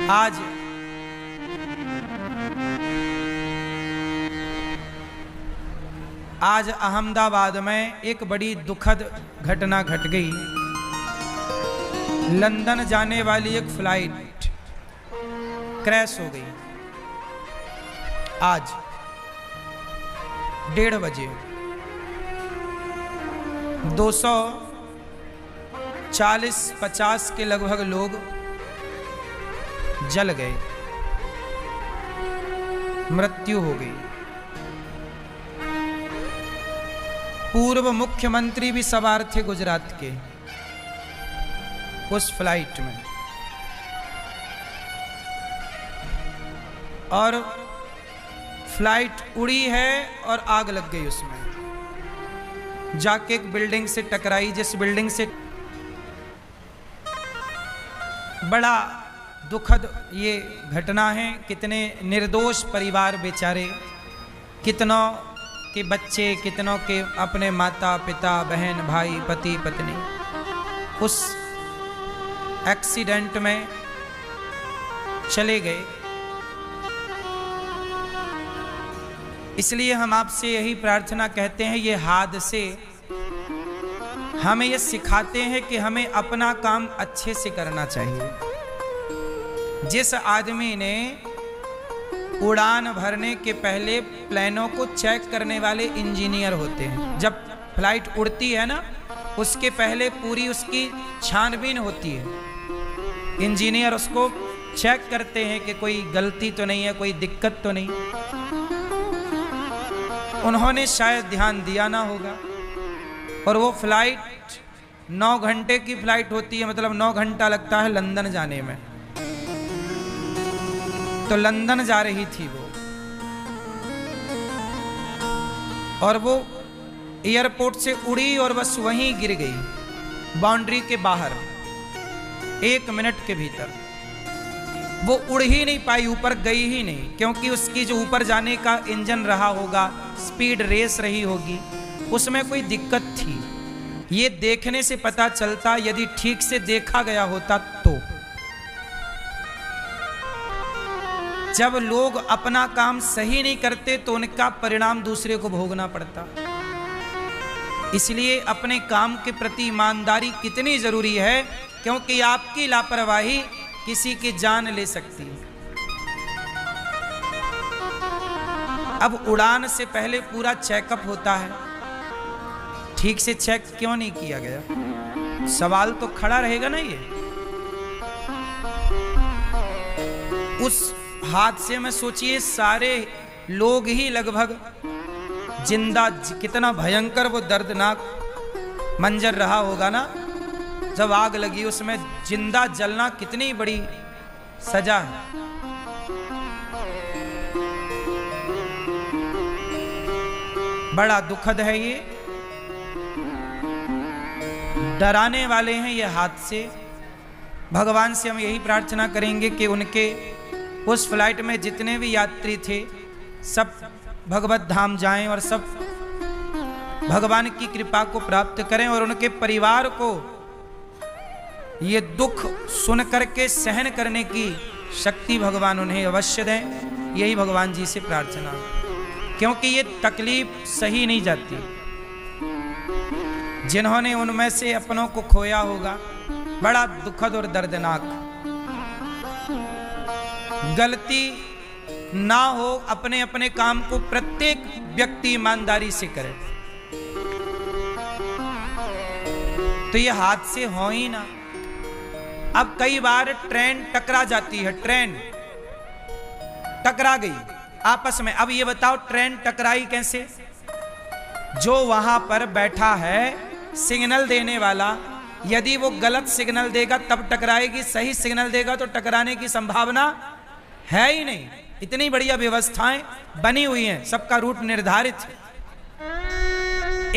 आज अहमदाबाद में एक बड़ी दुखद घटना घट गई। लंदन जाने वाली एक फ्लाइट क्रैश हो गई। आज 1:30 बजे 240-50 के लगभग लोग जल गए, मृत्यु हो गई। पूर्व मुख्यमंत्री भी सवार थे गुजरात के उस फ्लाइट में, और फ्लाइट उड़ी है और आग लग गई उसमें, जाके एक बिल्डिंग से टकराई, जिस बिल्डिंग से बड़ा दुखद ये घटना है। कितने निर्दोष परिवार बेचारे, कितनों के बच्चे, कितनों के अपने माता पिता बहन भाई पति पत्नी उस एक्सीडेंट में चले गए। इसलिए हम आपसे यही प्रार्थना कहते हैं, ये हादसे हमें ये सिखाते हैं कि हमें अपना काम अच्छे से करना चाहिए। जिस आदमी ने उड़ान भरने के पहले प्लेनों को चेक करने वाले इंजीनियर होते हैं, जब फ्लाइट उड़ती है ना उसके पहले पूरी उसकी छानबीन होती है। इंजीनियर उसको चेक करते हैं कि कोई गलती तो नहीं है, कोई दिक्कत तो नहीं। उन्होंने शायद ध्यान दिया ना होगा, और वो फ्लाइट 9 घंटे की फ्लाइट होती है, मतलब 9 घंटा लगता है लंदन जाने में। तो लंदन जा रही थी वो, और वो एयरपोर्ट से उड़ी और बस वहीं गिर गई, बाउंड्री के बाहर 1 मिनट के भीतर। वो उड़ ही नहीं पाई, ऊपर गई ही नहीं, क्योंकि उसकी जो ऊपर जाने का इंजन रहा होगा, स्पीड रेस रही होगी, उसमें कोई दिक्कत थी। ये देखने से पता चलता, यदि ठीक से देखा गया होता तो। जब लोग अपना काम सही नहीं करते तो उनका परिणाम दूसरे को भोगना पड़ता। इसलिए अपने काम के प्रति ईमानदारी कितनी जरूरी है, क्योंकि आपकी लापरवाही किसी की जान ले सकती है। अब उड़ान से पहले पूरा चेकअप होता है, ठीक से चेक क्यों नहीं किया गया? सवाल तो खड़ा रहेगा ना। ये उस हादसे में सोचिए, सारे लोग ही लगभग जिंदा, कितना भयंकर वो दर्दनाक मंजर रहा होगा ना। जब आग लगी उसमें जिंदा जलना कितनी बड़ी सजा है। बड़ा दुखद है ये, डराने वाले हैं ये हादसे। भगवान से हम यही प्रार्थना करेंगे कि उनके उस फ्लाइट में जितने भी यात्री थे सब भगवत धाम जाएं और सब भगवान की कृपा को प्राप्त करें, और उनके परिवार को ये दुख सुन करके सहन करने की शक्ति भगवान उन्हें अवश्य दें। यही भगवान जी से प्रार्थना, क्योंकि ये तकलीफ सही नहीं जाती। जिन्होंने उनमें से अपनों को खोया होगा, बड़ा दुखद और दर्दनाक। गलती ना हो, अपने अपने काम को प्रत्येक व्यक्ति ईमानदारी से करे, तो ये हादसे हो ही ना। अब कई बार ट्रेन टकरा जाती है, ट्रेन टकरा गई आपस में। अब ये बताओ ट्रेन टकराई कैसे? जो वहां पर बैठा है सिग्नल देने वाला, यदि वो गलत सिग्नल देगा तब टकराएगी, सही सिग्नल देगा तो टकराने की संभावना है ही नहीं। इतनी बढ़िया व्यवस्थाएं बनी हुई हैं, सबका रूट निर्धारित है।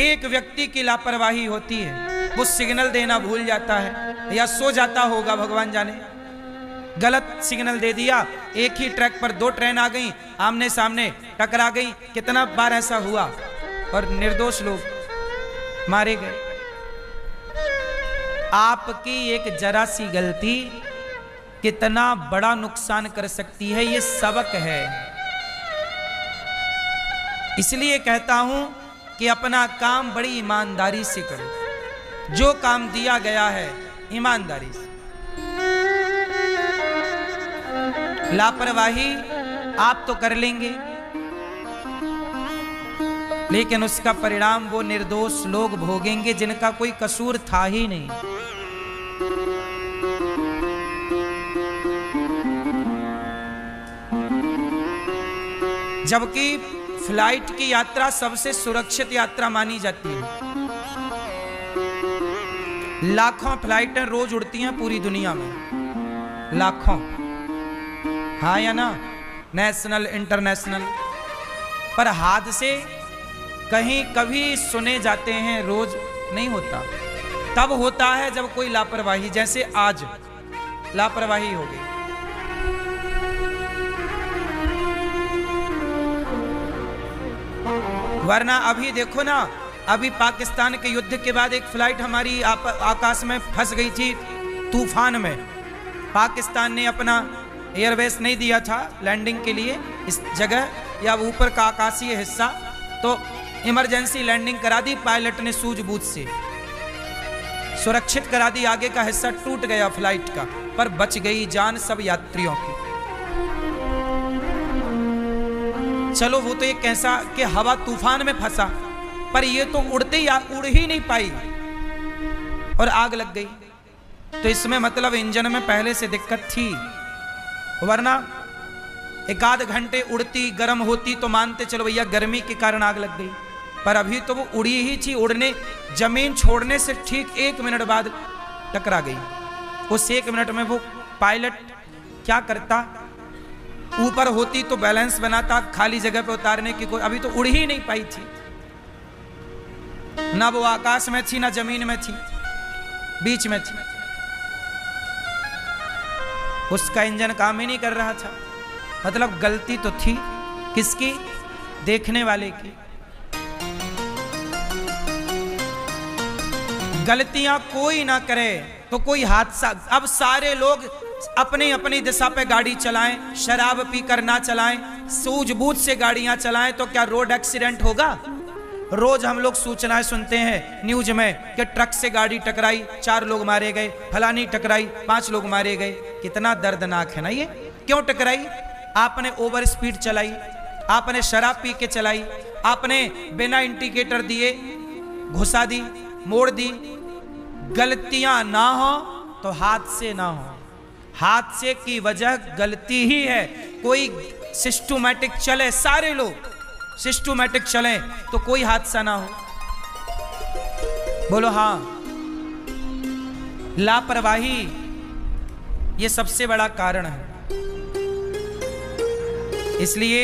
एक व्यक्ति की लापरवाही होती है, वो सिग्नल देना भूल जाता है या सो जाता होगा, भगवान जाने, गलत सिग्नल दे दिया। एक ही ट्रैक पर 2 ट्रेन आ गई, आमने सामने टकरा गई। कितना बार ऐसा हुआ और निर्दोष लोग मारे गए। आपकी एक जरा सी गलती कितना बड़ा नुकसान कर सकती है। ये सबक है। इसलिए कहता हूं कि अपना काम बड़ी ईमानदारी से करो। जो काम दिया गया है ईमानदारी से। लापरवाही आप तो कर लेंगे, लेकिन उसका परिणाम वो निर्दोष लोग भोगेंगे जिनका कोई कसूर था ही नहीं। जबकि फ्लाइट की यात्रा सबसे सुरक्षित यात्रा मानी जाती है। लाखों फ्लाइटें रोज उड़ती हैं पूरी दुनिया में, लाखों, हाँ या ना, नेशनल इंटरनेशनल। पर हादसे कहीं कभी सुने जाते हैं, रोज नहीं होता। तब होता है जब कोई लापरवाही, जैसे आज लापरवाही हो गई। वरना अभी देखो ना, अभी पाकिस्तान के युद्ध के बाद एक फ्लाइट हमारी आकाश में फंस गई थी तूफान में। पाकिस्तान ने अपना एयरवेस नहीं दिया था लैंडिंग के लिए इस जगह या ऊपर का आकाशीय हिस्सा, तो इमरजेंसी लैंडिंग करा दी पायलट ने, सूझबूझ से सुरक्षित करा दी। आगे का हिस्सा टूट गया फ्लाइट का, पर बच गई जान सब यात्रियों की। चलो वो तो एक कैसा कि हवा तूफान में फंसा, पर ये तो उड़ते ही उड़ ही नहीं पाई और आग लग गई। तो इसमें मतलब इंजन में पहले से दिक्कत थी, वरना एक आध घंटे उड़ती गर्म होती तो मानते चलो भैया गर्मी के कारण आग लग गई। पर अभी तो वो उड़ी ही थी, उड़ने जमीन छोड़ने से ठीक 1 मिनट बाद टकरा गई। उस 1 मिनट में वो पायलट क्या करता, ऊपर होती तो बैलेंस बनाता, खाली जगह पे उतारने की कोई, अभी तो उड़ ही नहीं पाई थी। ना वो आकाश में थी ना जमीन में थी, बीच में थी। उसका इंजन काम ही नहीं कर रहा था। मतलब गलती तो थी किसकी, देखने वाले की। गलतियां कोई ना करे तो कोई हादसा, अब सारे लोग अपनी अपनी दिशा पे गाड़ी चलाएं, शराब पीकर ना चलाएं, सूझबूझ से गाड़ियां चलाएं, तो क्या रोड एक्सीडेंट होगा? रोज हम लोग सूचनाएं सुनते हैं न्यूज में कि ट्रक से गाड़ी टकराई, 4 लोग मारे गए, फलानी टकराई 5 लोग मारे गए। कितना दर्दनाक है ना ये। क्यों टकराई? आपने ओवर स्पीड चलाई, आपने शराब पी के चलाई, आपने बिना इंडिकेटर दिए घुसा दी, मोड़ दी। गलतियां ना हो तो हादसे ना हो। हादसे की वजह गलती ही है। कोई सिस्टमैटिक चले, सारे लोग सिस्टमैटिक चले तो कोई हादसा ना हो। बोलो हाँ। लापरवाही ये सबसे बड़ा कारण है। इसलिए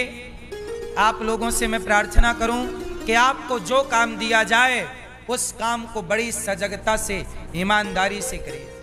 आप लोगों से मैं प्रार्थना करूं कि आपको जो काम दिया जाए उस काम को बड़ी सजगता से, ईमानदारी से करिए।